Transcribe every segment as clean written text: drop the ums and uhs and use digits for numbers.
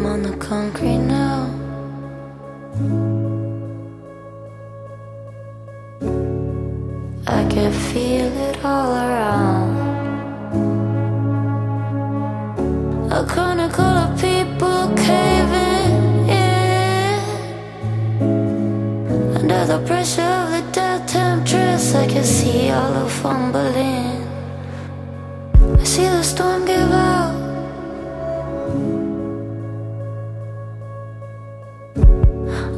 on the concrete now. I can feel it all around. A chronicle of people caving in. Under the pressure of the death temptress, I can see all of fumbling. I see the storm give out.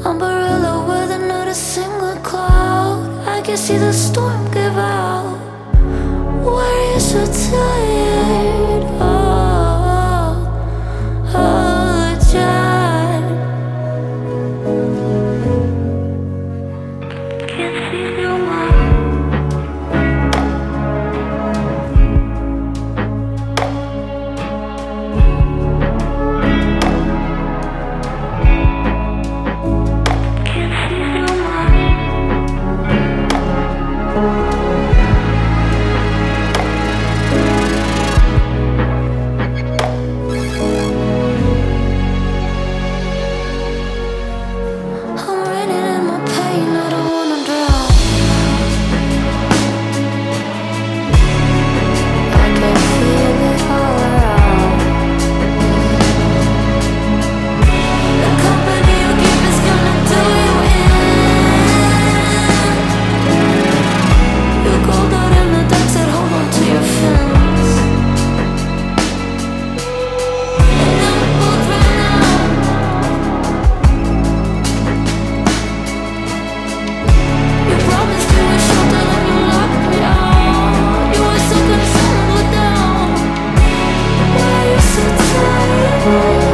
Umbrella weather, not a single cloud. I can see the storm give out. Why are you so tired? All the time. Can't see no more. Oh,